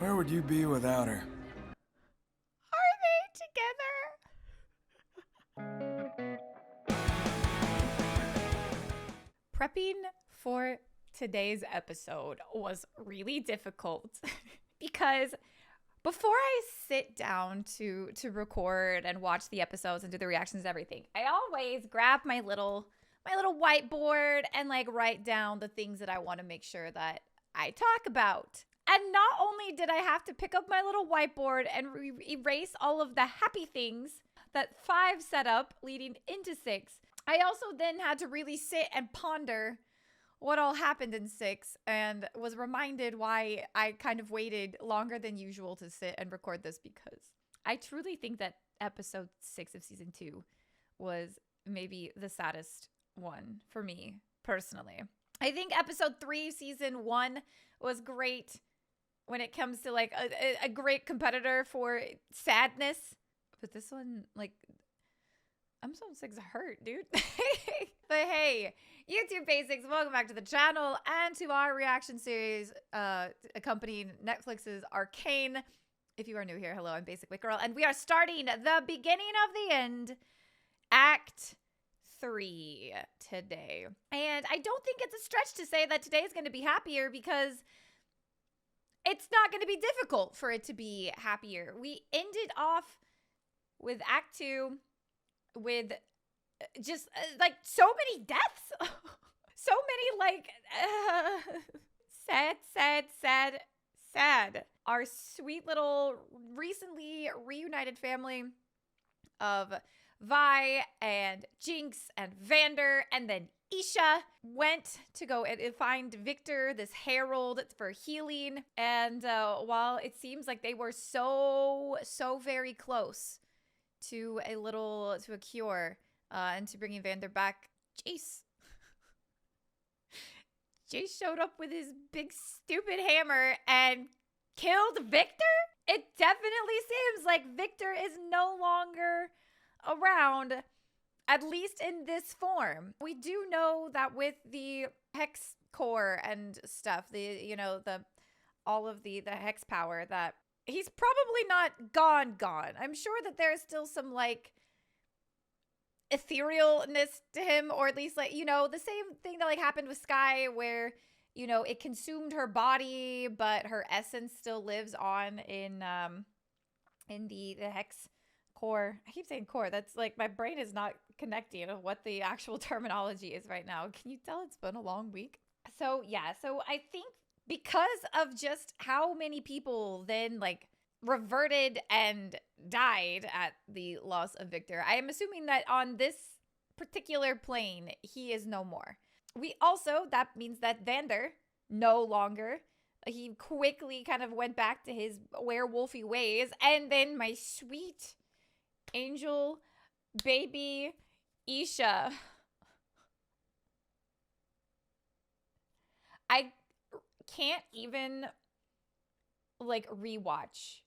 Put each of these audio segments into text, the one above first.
Where would you be without her? Are they together? Prepping for today's episode was really difficult because before I sit down to record and watch the episodes and do the reactions and everything, I always grab my little whiteboard and like write down the things that I want to make sure that I talk about. And not only did I have to pick up my little whiteboard and erase all of the happy things that 5 set up leading into 6, I also then had to really sit and ponder what all happened in 6 and was reminded why I kind of waited longer than usual to sit and record this, because I truly think that episode 6 of season 2 was maybe the saddest one for me personally. I think episode 3 season 1 was great when it comes to like a great competitor for sadness, but this one, like, episode 6 hurt, dude. But hey, YouTube basics, welcome back to the channel and to our reaction series accompanying Netflix's Arcane. If you are new here, hello, I'm Basic Wit Girl, and we are starting the beginning of the end, Act 3 today. And I don't think it's a stretch to say that today is going to be happier, because it's not going to be difficult for it to be happier. We ended off with Act 2 with just like so many deaths. So many like sad. Our sweet little recently reunited family of Vi and Jinx and Vander and then Isha went to go and find Victor, this herald, for healing. And while it seems like they were so very close to a cure and to bringing Vander back, Jace showed up with his big stupid hammer and killed Victor. It definitely seems like Victor is no longer around, at least in this form. We do know that with the hex core and stuff, all of the hex power, that he's probably not gone. I'm sure that there's still some like etherealness to him, or at least like, the same thing that like happened with Sky, where it consumed her body, but her essence still lives on in the hex core. I keep saying core. That's like, my brain is not connecting to what the actual terminology is right now. Can you tell it's been a long week? So yeah, so I think because of just how many people then like reverted and died at the loss of Victor, I am assuming that on this particular plane, he is no more. That means that Vander no longer. He quickly kind of went back to his werewolfy ways. And then my sweet angel baby Isha. I can't even like rewatch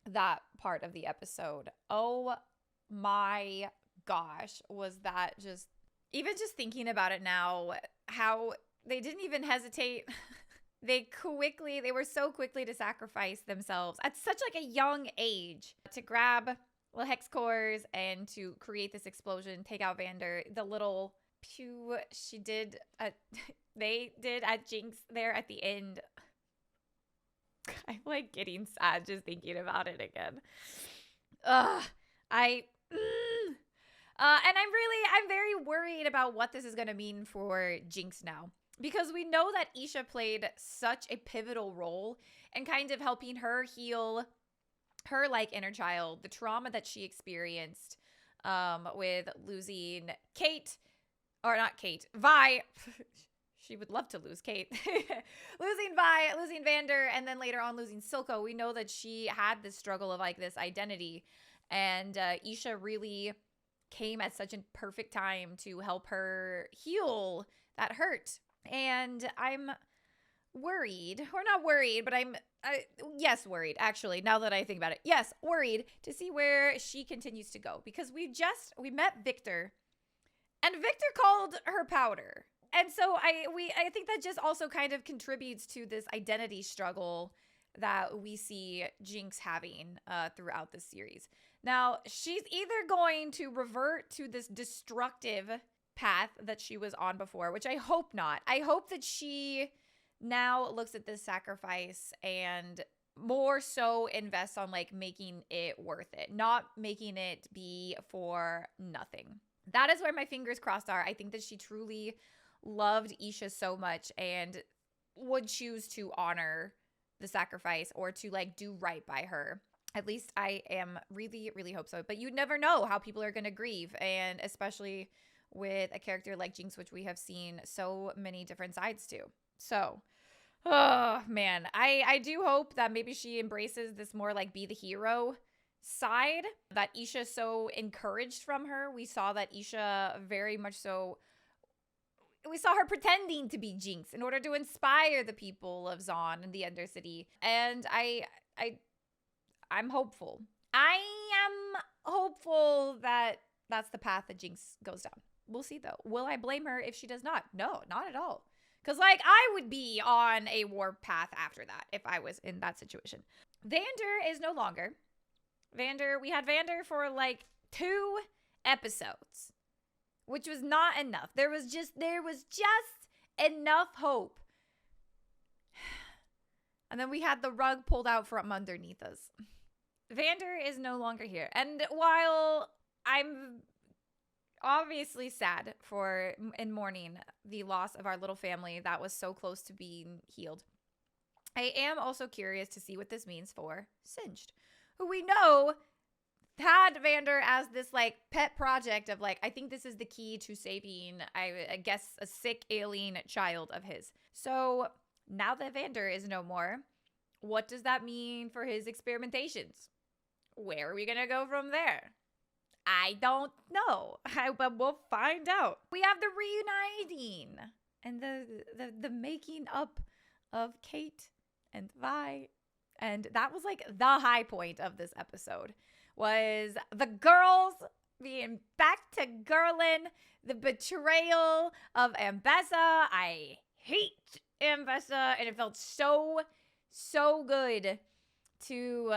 that part of the episode. Oh my gosh, was that just, even just thinking about it now, how they didn't even hesitate. They were so quickly to sacrifice themselves at such like a young age to grab the hex cores and to create this explosion, take out Vander. The little pew they did at Jinx there at the end. I'm like getting sad just thinking about it again. And I'm very worried about what this is going to mean for Jinx now, because we know that Isha played such a pivotal role in kind of helping her heal her like inner child, the trauma that she experienced with losing Vi. She would love to lose Kate. Losing Vi, losing Vander, and then later on losing Silco. We know that she had this struggle of like this identity, and Isha really came at such a perfect time to help her heal that hurt. And I'm worried, or not worried, but yes, worried, actually, now that I think about it. Yes, worried to see where she continues to go, because we met Victor, and Victor called her powder. And so I think that just also kind of contributes to this identity struggle that we see Jinx having throughout the series. Now, she's either going to revert to this destructive path that she was on before, which I hope not. I hope that she now looks at this sacrifice and more so invests on like making it worth it, not making it be for nothing. That is where my fingers crossed are. I think that she truly loved Isha so much and would choose to honor the sacrifice or to like do right by her. At least I am really, really hope so. But you never know how people are going to grieve. And especially with a character like Jinx, which we have seen so many different sides to. So, oh man, I do hope that maybe she embraces this more like be the hero side that Isha so encouraged from her. We saw that Isha very much so, we saw her pretending to be Jinx in order to inspire the people of Zaun and the Undercity. And I'm hopeful. I am hopeful that that's the path that Jinx goes down. We'll see though. Will I blame her if she does not? No, not at all. Because like I would be on a war path after that if I was in that situation. Vander is no longer. We had Vander for like 2 episodes, which was not enough. There was just enough hope. And then we had the rug pulled out from underneath us. Vander is no longer here. And while I'm obviously sad for and mourning the loss of our little family that was so close to being healed, I am also curious to see what this means for Singed, who we know had Vander as this like pet project of like, I think this is the key to saving, I guess, a sick alien child of his. So now that Vander is no more, what does that mean for his experimentations? Where are we going to go from there? I don't know, but we'll find out. We have the reuniting and the making up of Kate and Vi. And that was like the high point of this episode, was the girls being back to girlin', the betrayal of Ambessa. I hate Ambessa, and it felt so good to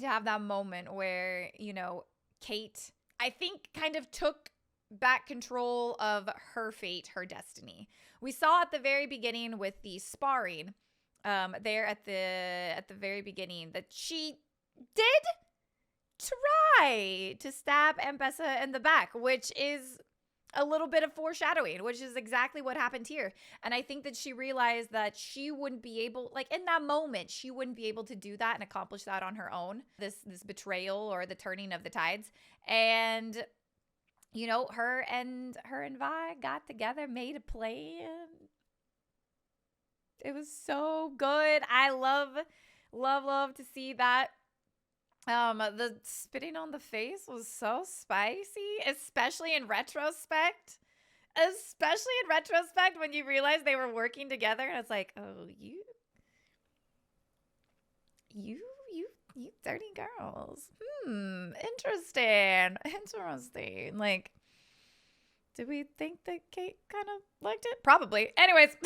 have that moment where, you know, Kate, I think, kind of took back control of her fate, her destiny. We saw at the very beginning with the sparring, there at the very beginning, that she did try to stab Ambessa in the back, which is a little bit of foreshadowing, which is exactly what happened here. And I think that she realized that she wouldn't be able, like in that moment, she wouldn't be able to do that and accomplish that on her own, this betrayal or the turning of the tides. And, you know, her and Vi got together, made a plan. It was so good. I love to see that. The spitting on the face was so spicy, especially in retrospect. When you realize they were working together, and it's like, oh, you dirty girls. Interesting. Like, did we think that Kate kind of liked it? Probably. Anyways.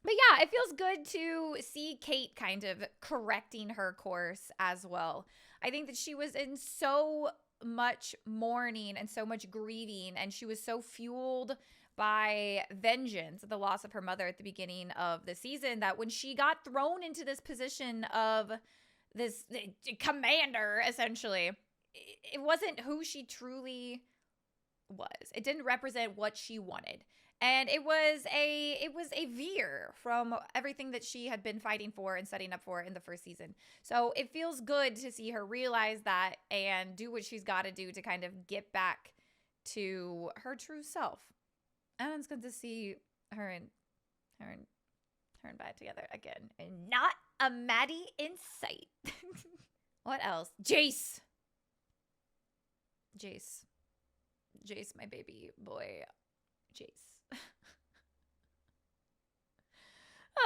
But yeah, it feels good to see Kate kind of correcting her course as well. I think that she was in so much mourning and so much grieving, and she was so fueled by vengeance, the loss of her mother at the beginning of the season, that when she got thrown into this position of this commander, essentially, it wasn't who she truly was. It didn't represent what she wanted. And it was a veer from everything that she had been fighting for and setting up for in the first season. So it feels good to see her realize that and do what she's got to do to kind of get back to her true self. And it's good to see her and Vi together again, and not a Maddie in sight. What else? Jace, my baby boy, Jace. Oh,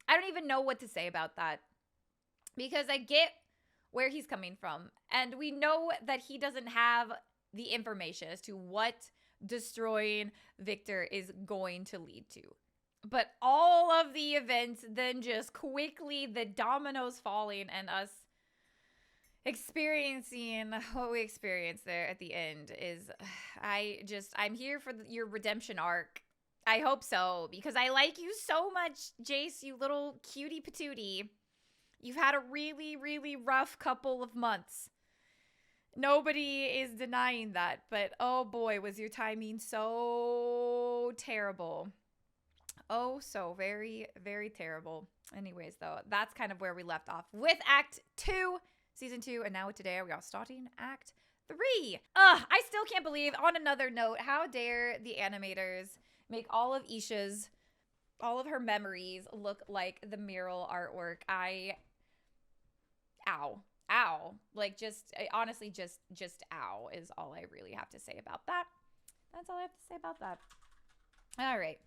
I don't even know what to say about that, because I get where he's coming from, and we know that he doesn't have the information as to what destroying Victor is going to lead to. But all of the events, then just quickly the dominoes falling and us experiencing what we experienced there at the end is, I'm here for your redemption arc. I hope so, because I like you so much, Jace, you little cutie patootie. You've had a really, really rough couple of months. Nobody is denying that, but oh boy, was your timing so terrible. Oh, so very, very terrible. Anyways, though, that's kind of where we left off with Act 2, Season 2, and now today we are starting Act 3. I still can't believe, on another note, how dare the animators make all of Isha's, all of her memories look like the mural artwork. Ow. Like, just, honestly, just ow is all I really have to say about that. That's all I have to say about that. All right.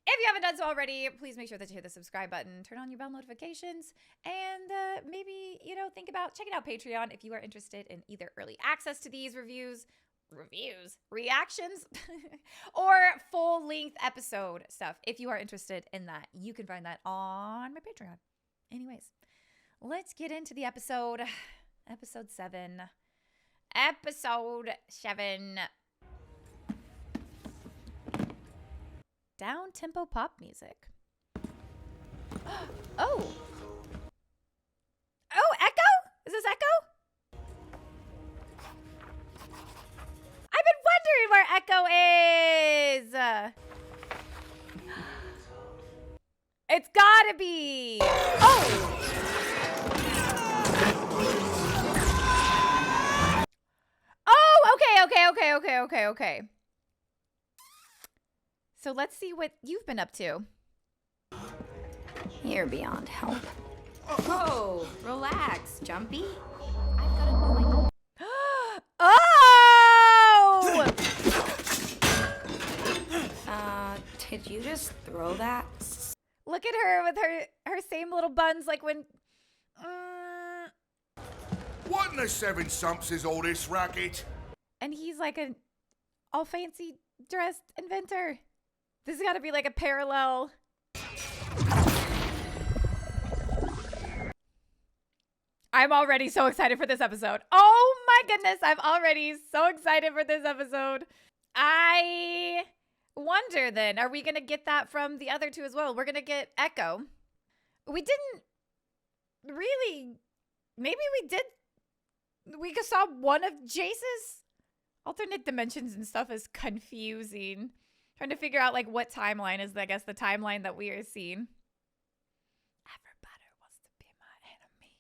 If you haven't done so already, please make sure that you hit the subscribe button, turn on your bell notifications, and maybe, think about checking out Patreon if you are interested in either early access to these reactions, or full-length episode stuff. If you are interested in that, you can find that on my Patreon. Anyways, let's get into the episode. Episode 7. Down-tempo pop music. Oh, Echo? Is this Echo? I've been wondering where Echo is. It's gotta be. Oh. Oh, okay. So let's see what you've been up to. You're beyond help. Oh, relax, Jumpy. I've got a new idea. Oh! Did you just throw that? Look at her with her same little buns, like when... What in the seven sumps is all this racket? And he's like an all fancy dressed inventor. This has got to be like a parallel. I'm already so excited for this episode. Oh my goodness, I'm already so excited for this episode. I wonder then, are we going to get that from the other two as well? We're going to get Echo. We didn't really, maybe we did. We just saw one of Jace's alternate dimensions and stuff is confusing. Trying to figure out like what timeline is, I guess, the timeline that we are seeing. Everybody wants to be my enemy.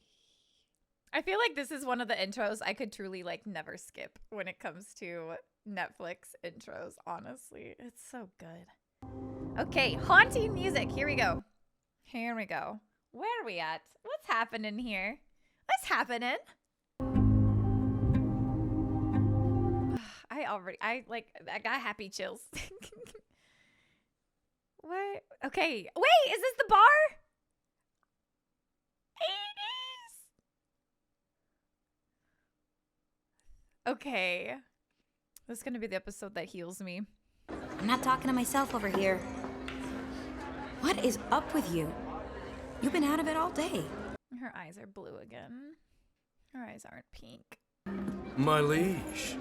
I feel like this is one of the intros I could truly like never skip when it comes to Netflix intros, honestly. It's so good. Okay, haunting music. Here we go. Where are we at? What's happening here? What's happening? I got happy chills. What? Okay. Wait, is this the bar? It is. Okay. This is going to be the episode that heals me. I'm not talking to myself over here. What is up with you? You've been out of it all day. Her eyes are blue again. Her eyes aren't pink. My liege.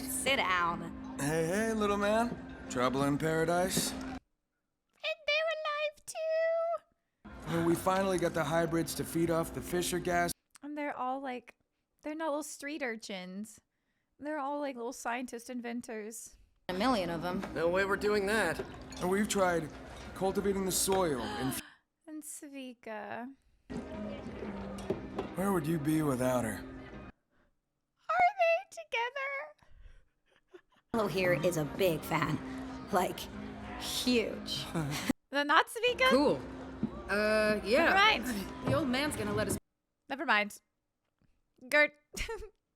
Sit down. Hey, little man. Trouble in paradise? And they're alive too. Well, we finally got the hybrids to feed off the Fisher gas. And they're all like, they're not little street urchins. They're all like little scientist inventors. A million of them. No way we're doing that. And we've tried cultivating the soil. And Svika. Where would you be without her? Are they together? Hello here is a big fan. Like, huge. The not Svika? Cool. Yeah. Never mind. The old man's gonna let us. Never mind. Gert.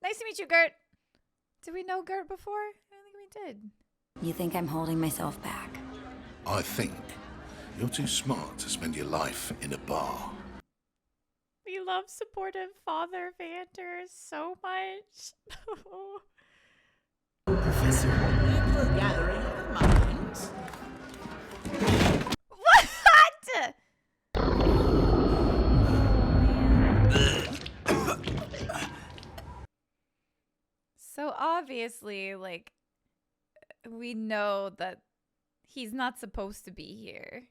Nice to meet you, Gert. Did we know Gert before? I don't think we did. You think I'm holding myself back? I think you're too smart to spend your life in a bar. We love supportive father Vander so much. Professor, you were gathering of the minds. obviously, like, we know that he's not supposed to be here.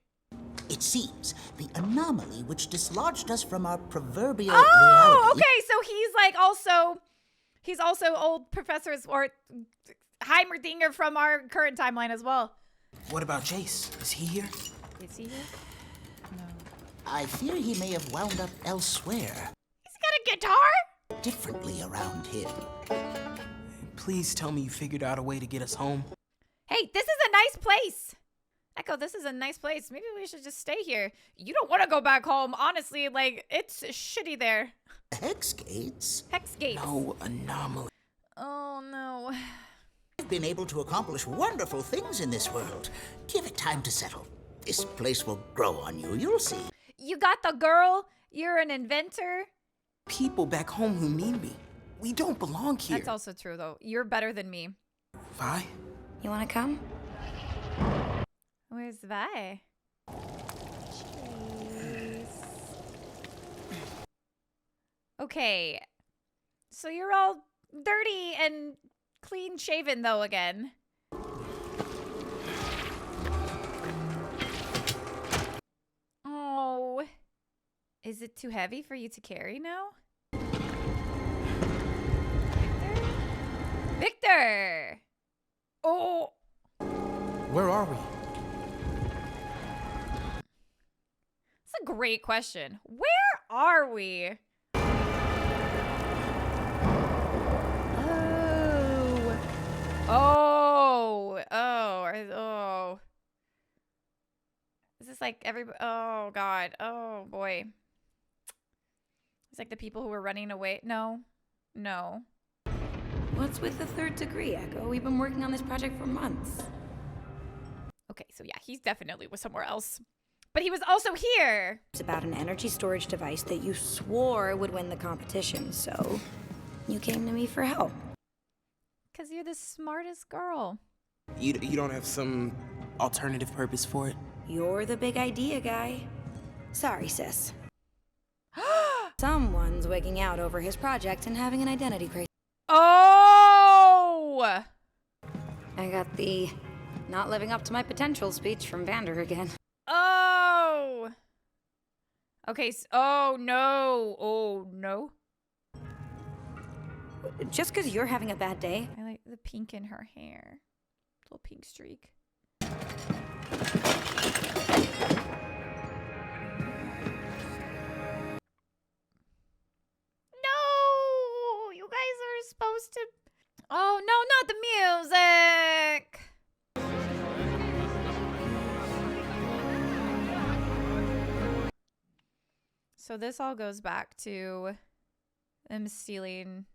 It seems the anomaly which dislodged us from our proverbial Oh, reality. okay, so he's also old professors or Heimerdinger from our current timeline as well. What about Jace? Is he here? Is he here? No. I fear he may have wound up elsewhere, He's got a guitar? differently around him. Please tell me you figured out a way to get us home. Hey, this is a nice place. Echo, this is a nice place. Maybe we should just stay here. You don't want to go back home. Honestly, like, it's shitty there. Hex gates? Hex gates. No anomaly. Oh, no. I've been able to accomplish wonderful things in this world. Give it time to settle. This place will grow on you, you'll see. You got the girl. You're an inventor. People back home who need me. We don't belong here. That's also true, though. You're better than me. Vi? You wanna come? Where's Vi? Jeez. Okay. So you're all dirty and clean shaven, though, again. Oh. Is it too heavy for you to carry now? Victor? Victor! Oh. Where are we? That's a great question. Where are we? Oh. Is this like everybody? Oh, God. Oh, boy. It's like the people who were running away. No. What's with the third degree, Echo? We've been working on this project for months. Okay, so yeah, he's definitely was somewhere else. But he was also here. It's about an energy storage device that you swore would win the competition, so you came to me for help. Because you're the smartest girl. You don't have some alternative purpose for it? You're the big idea guy. Sorry, sis. Someone's wigging out over his project and having an identity crisis. Oh! I got the not living up to my potential speech from Vander again. Oh! Okay, oh no. Just because you're having a bad day. I like the pink in her hair. Little pink streak. No! You guys are supposed to... Oh, no, not the music! So this all goes back to them stealing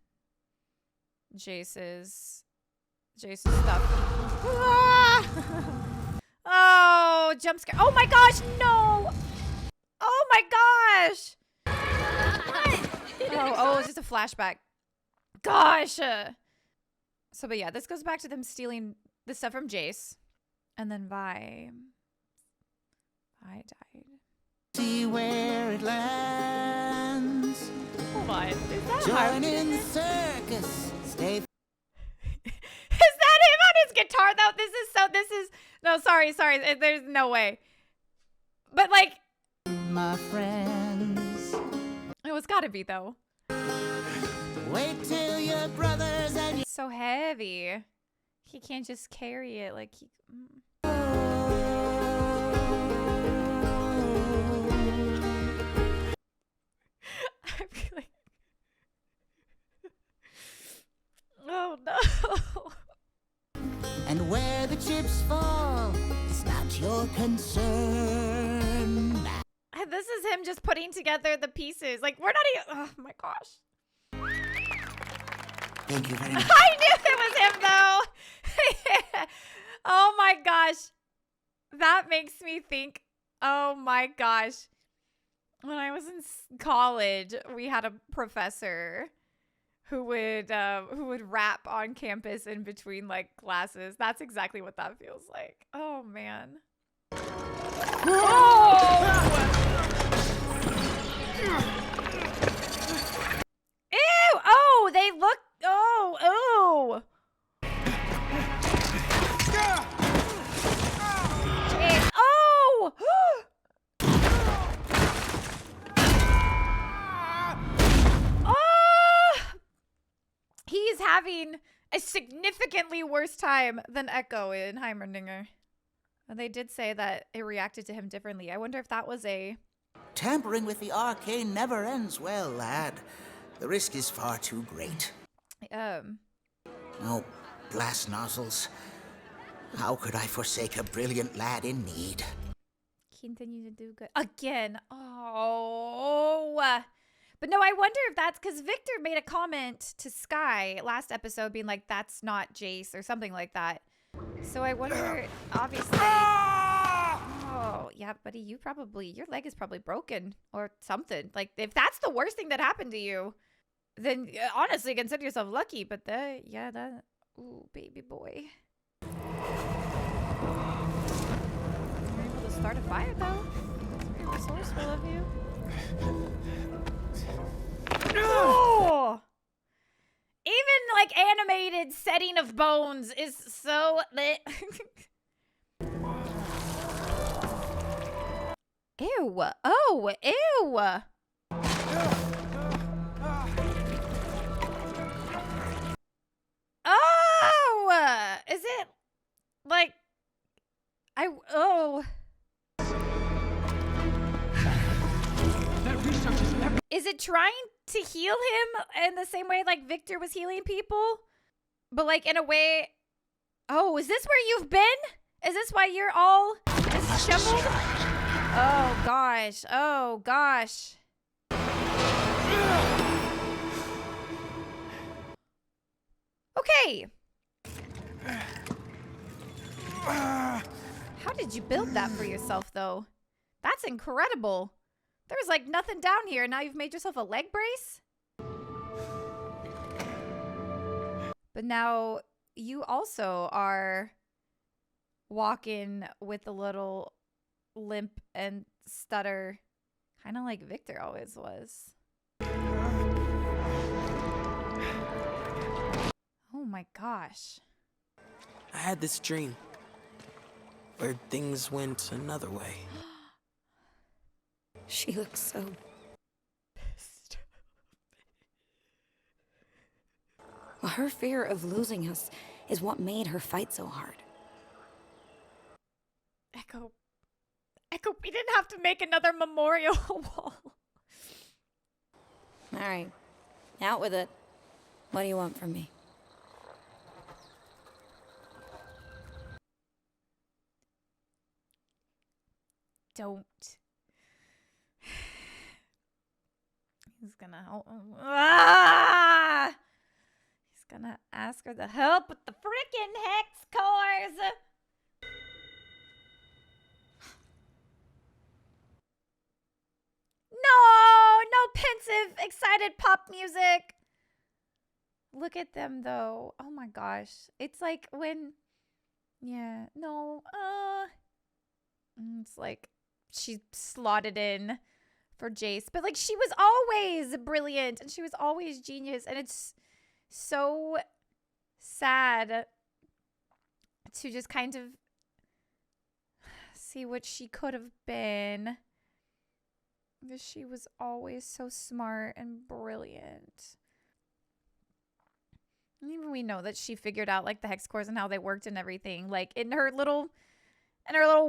Jace's stuff. Ah! Oh, jump scare. Oh my gosh, no! Oh my gosh! Oh, it's just a flashback. Gosh! So, but yeah, this goes back to them stealing the stuff from Jace. And then Vi died. See where it lands. Hold on. Is that Join in the circus. Stay. Is that him on his guitar though? No, sorry. There's no way. But like, My friends. it's gotta be though. Wait till your brothers and It's so heavy. He can't just carry it like he. I'm like, oh no. And where the chips fall is not your concern. This is him just putting together the pieces. Like, we're not even. Oh my gosh. Thank you very much. I knew it was him though. Oh my gosh. That makes me think. Oh my gosh. When I was in college, we had a professor who would rap on campus in between like classes. That's exactly what that feels like. Oh man. Ew! Oh, they look. Oh. having a significantly worse time than Echo in Heimerdinger. And they did say that it reacted to him differently. I wonder if that was a... Tampering with the Arcane never ends well, lad. The risk is far too great. Oh, blast nozzles. How could I forsake a brilliant lad in need? Continue to do good. Again. Oh. But no, I wonder if that's because Victor made a comment to Sky last episode being like, that's not Jace or something like that. So I wonder, obviously. Oh, yeah, buddy, your leg is probably broken or something. Like, if that's the worst thing that happened to you, then honestly, consider yourself lucky. But ooh, baby boy. You're able to start a fire, though. That's very resourceful of you. No! Even like animated setting of bones is so lit. Ew. Oh, ew. Oh! Is it like oh. Is it trying to heal him in the same way like Victor was healing people? But like in a way... Oh, is this where you've been? Is this why you're all disheveled? Oh, gosh. Oh, gosh. Okay. How did you build that for yourself, though? That's incredible. There's like nothing down here. Now you've made yourself a leg brace? But now you also are walking with a little limp and stutter, kind of like Victor always was. Oh my gosh. I had this dream where things went another way. She looks so pissed. Well, her fear of losing us is what made her fight so hard. Echo, we didn't have to make another memorial wall. All right, out with it. What do you want from me? Don't. He's gonna help. Ah! He's gonna ask her to help with the freaking hex cores. No pensive, excited pop music. Look at them though. Oh my gosh. It's like when, yeah, no, it's like she slotted in for Jace, but like she was always brilliant and she was always genius, and it's so sad to just kind of see what she could have been, because she was always so smart and brilliant. And even we know that she figured out like the hex cores and how they worked and everything, like in her little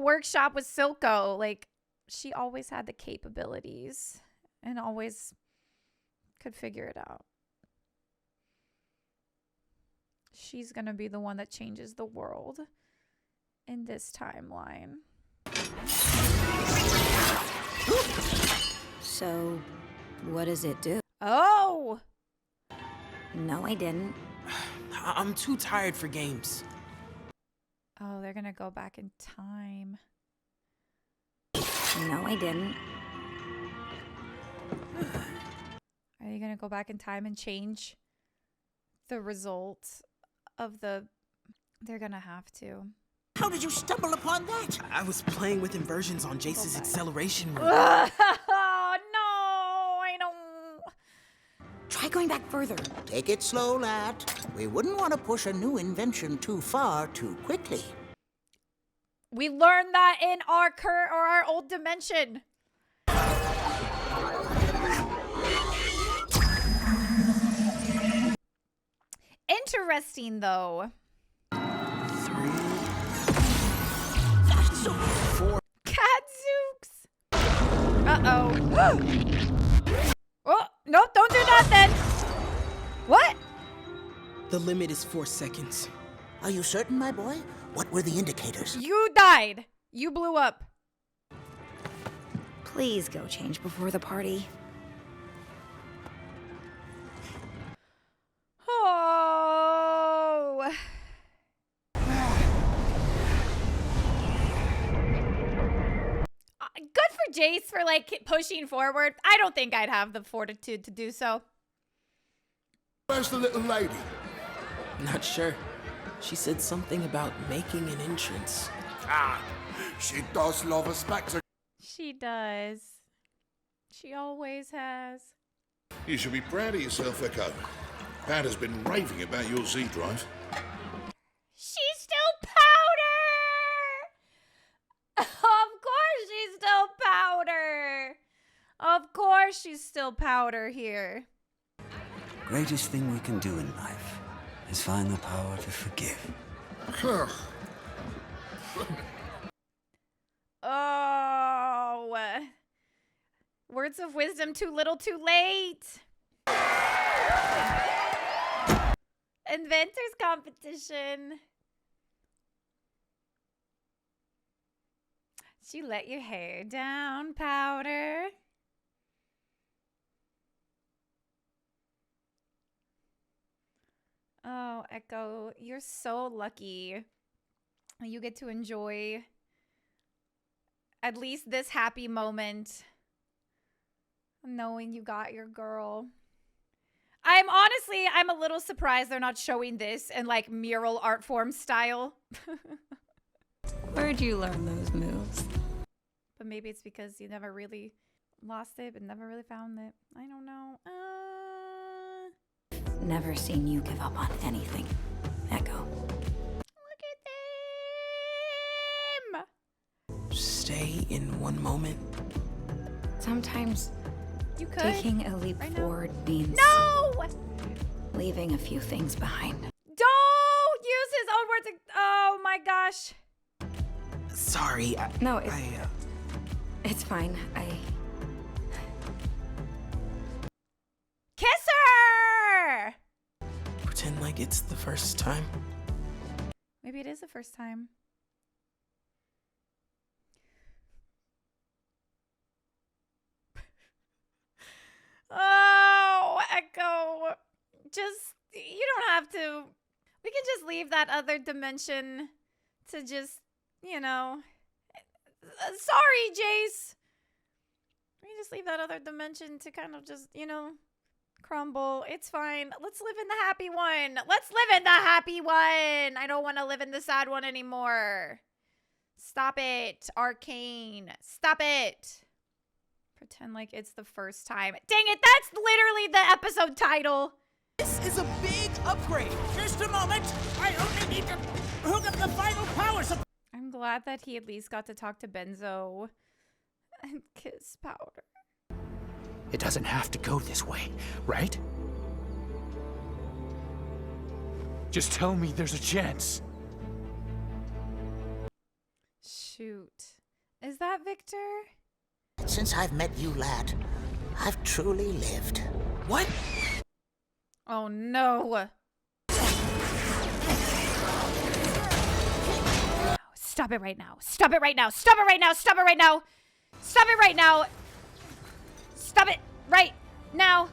workshop with Silco. Like she always had the capabilities and always could figure it out. She's gonna be the one that changes the world in this timeline. So, what does it do? Oh! No, I didn't. I'm too tired for games. Oh, they're gonna go back in time. No, I didn't. Are you gonna go back in time and change the result of the... They're gonna have to. How did you stumble upon that? I was playing with inversions on Jace's acceleration ring. Oh, no, I don't... Try going back further. Take it slow, lad. We wouldn't want to push a new invention too far too quickly. We learned that in our current or our old dimension. interesting, though. 3, Gadzooks. Uh-oh. Oh, no, don't do that then. What? The limit is 4 seconds. Are you certain, my boy? What were the indicators? You died. You blew up. Please go change before the party. Oh. Good for Jace for like pushing forward. I don't think I'd have the fortitude to do so. Where's the little lady? Not sure. She said something about making an entrance. Ah, she does love a spectacle. She does. She always has. You should be proud of yourself, Echo. Pat has been raving about your Z drive. She's still powder! Of course she's still powder! Of course she's still powder here. Greatest thing we can do in life is find the power to forgive. Oh. Words of wisdom, too little, too late. Inventors competition. Did you let your hair down, powder? Oh, Echo, you're so lucky. You get to enjoy at least this happy moment knowing you got your girl. I'm a little surprised they're not showing this in like mural art form style. Where'd you learn those moves? But maybe it's because you never really lost it, but never really found it. I don't know. Never seen you give up on anything, Echo. Look at them! Stay in one moment. Sometimes You could. taking a leap right now. forward means No! leaving a few things behind. Don't use his own words. Oh my gosh. Sorry, No, it's fine. Kiss her! pretend like it's the first time. Maybe it is the first time. Oh, Echo. You don't have to. We can just leave that other dimension to just, sorry, Jace. We can just leave that other dimension to kind of just, crumble. It's fine. Let's live in the happy one. Let's live in the happy one. I don't want to live in the sad one anymore. Stop it, Arcane. Stop it. Pretend like it's the first time. Dang it, that's literally the episode title. This is a big upgrade. Just a moment. I only need to hook up the final power supply. I'm glad that he at least got to talk to Benzo and kiss Powder. It doesn't have to go this way, right? Just tell me there's a chance. Shoot. Is that Victor? Since I've met you, lad, I've truly lived. What? Oh no. Stop it right now. Stop it right now. Stop it right now. Stop it right now. Stop it right now. Stop it right now.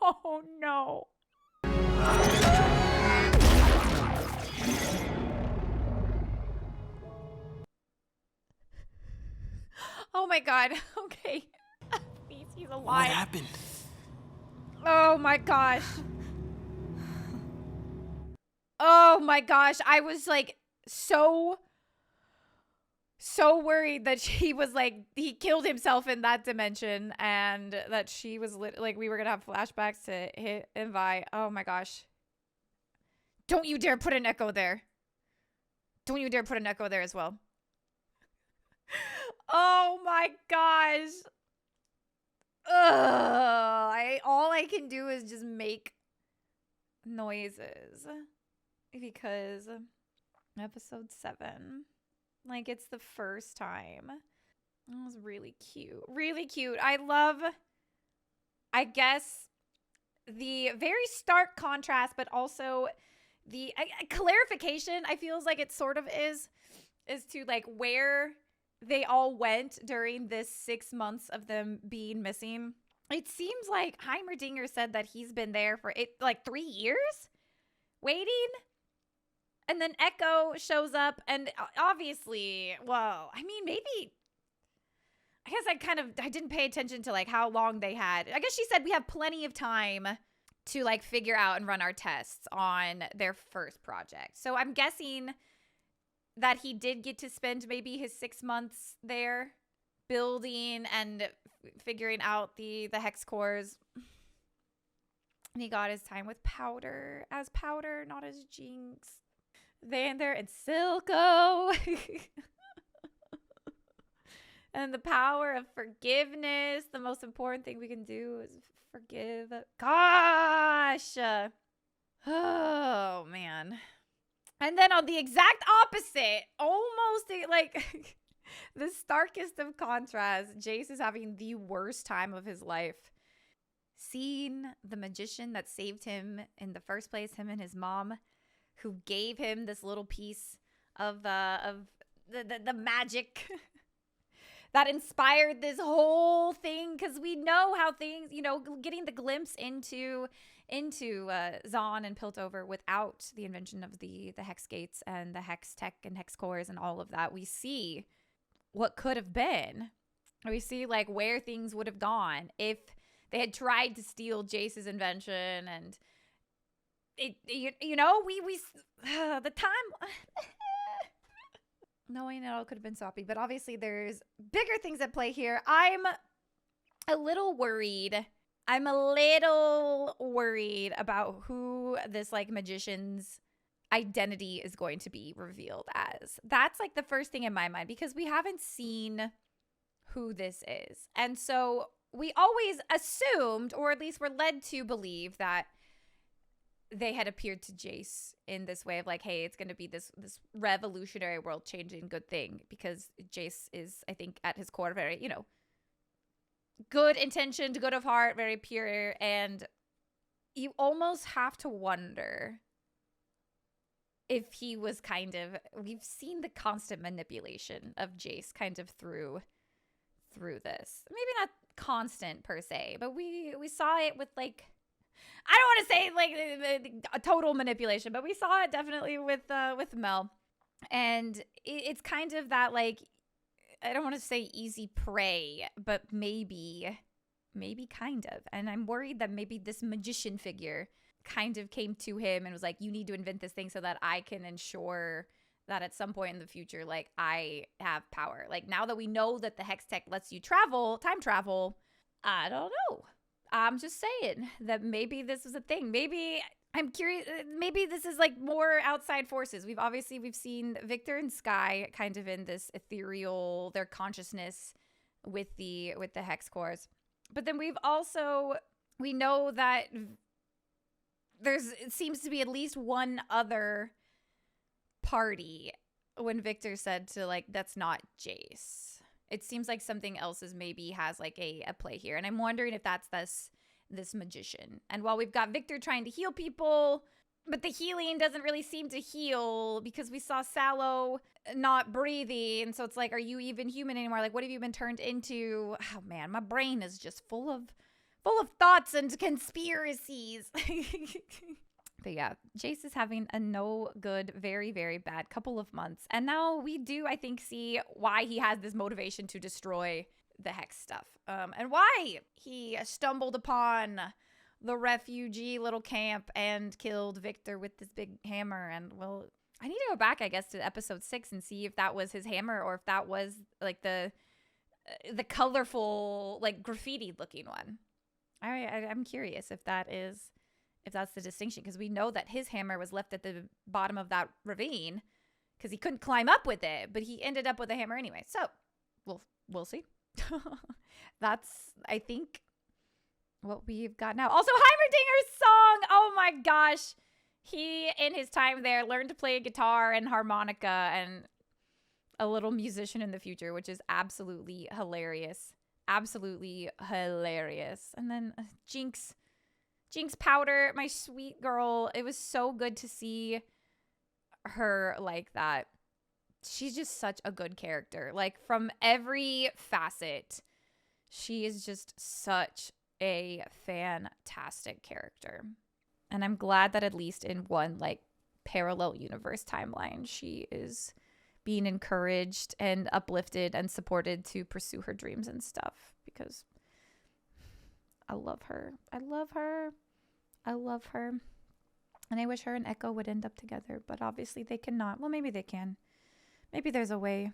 Oh no. Oh my god. Okay. He's alive. What happened? Oh my gosh. Oh my gosh. I was like so so worried that she was like, he killed himself in that dimension, and that she was like, we were gonna have flashbacks to hit and Vi. Oh my gosh. Don't you dare put an echo there. Don't you dare put an echo there as well. Oh my gosh. Ugh. All I can do is just make noises. Because episode 7, like, it's the first time. It was really cute. Really cute. I guess, the very stark contrast, but also the clarification, I feels like it sort of is to, like, where they all went during this 6 months of them being missing. It seems like Heimerdinger said that he's been there for, 3 years waiting. And then Echo shows up, and obviously, well, I mean, maybe, I guess I didn't pay attention to, like, how long they had. I guess she said we have plenty of time to, like, figure out and run our tests on their first project. So I'm guessing that he did get to spend maybe his 6 months there building and figuring out the hex cores. And he got his time with Powder, not as Jinx. Vander and Silco. And the power of forgiveness. The most important thing we can do is forgive. Gosh. Oh, man. And then on the exact opposite, almost like the starkest of contrasts, Jace is having the worst time of his life. Seeing the magician that saved him in the first place, him and his mom, who gave him this little piece of the magic that inspired this whole thing. Because we know how things, getting the glimpse into Zahn and Piltover without the invention of the hex gates and the hex tech and hex cores and all of that, we see what could have been. We see, like, where things would have gone if they had tried to steal Jace's invention. And we the time knowing it all could have been sloppy, but obviously there's bigger things at play here. I'm a little worried about who this, like, magician's identity is going to be revealed as. That's, like, the first thing in my mind, because we haven't seen who this is. And so we always assumed, or at least were led to believe, that they had appeared to Jace in this way of, like, hey, it's going to be this revolutionary, world-changing good thing, because Jace is, I think, at his core very, good intentioned, good of heart, very pure. And you almost have to wonder if he was we've seen the constant manipulation of Jace kind of through this. Maybe not constant per se, but we saw it with, like, I don't want to say, like, a total manipulation, but we saw it definitely with Mel. And it's kind of that, like, I don't want to say easy prey, but maybe kind of. And I'm worried that maybe this magician figure kind of came to him and was like, you need to invent this thing so that I can ensure that at some point in the future, like, I have power. Like, now that we know that the hex tech lets you time travel, I don't know. I'm just saying that maybe this was a thing. Maybe, I'm curious, maybe this is, like, more outside forces. We've seen Victor and Sky kind of in this ethereal, their consciousness with the hex cores. But then we know that it seems to be at least one other party when Victor said to, like, that's not Jace. It seems like something else has, like, a play here. And I'm wondering if that's this magician. And while we've got Victor trying to heal people, but the healing doesn't really seem to heal, because we saw Sallow not breathing. So it's like, are you even human anymore? Like, what have you been turned into? Oh, man, my brain is just full of thoughts and conspiracies. But yeah, Jace is having a no good, very, very bad couple of months. And now we do, I think, see why he has this motivation to destroy the hex stuff. And why he stumbled upon the refugee little camp and killed Victor with this big hammer. And, well, I need to go back, I guess, to episode 6 and see if that was his hammer or if that was like the colorful, like graffiti looking one. I'm curious if that's the distinction, because we know that his hammer was left at the bottom of that ravine because he couldn't climb up with it, but he ended up with a hammer anyway. So we'll see. That's, I think, what we've got now. Also, Heimerdinger's song. Oh my gosh. He, in his time there, learned to play guitar and harmonica and a little musician in the future, which is absolutely hilarious. Absolutely hilarious. And then Jinx Powder, my sweet girl. It was so good to see her like that. She's just such a good character. Like, from every facet, she is just such a fantastic character. And I'm glad that at least in one, like, parallel universe timeline, she is being encouraged and uplifted and supported to pursue her dreams and stuff, because I love her. I love her. I love her. And I wish her and Echo would end up together, but obviously they cannot. Well, maybe they can. Maybe there's a way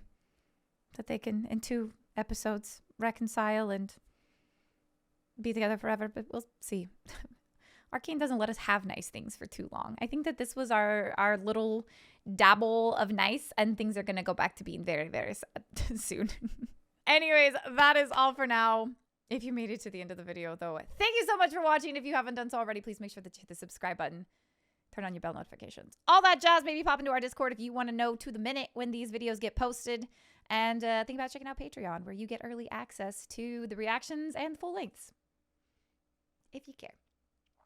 that they can, in 2 episodes, reconcile and be together forever, but we'll see. Arcane doesn't let us have nice things for too long. I think that this was our little dabble of nice, and things are going to go back to being very, very sad soon. Anyways, that is all for now. If you made it to the end of the video, though, thank you so much for watching. If you haven't done so already, please make sure that you hit the subscribe button. Turn on your bell notifications. All that jazz. Maybe pop into our Discord if you want to know to the minute when these videos get posted. And think about checking out Patreon, where you get early access to the reactions and full lengths, if you care.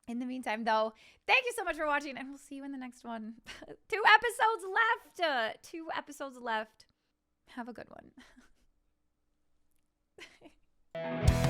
In the meantime, though, thank you so much for watching, and we'll see you in the next one. 2 episodes left. 2 episodes left. Have a good one.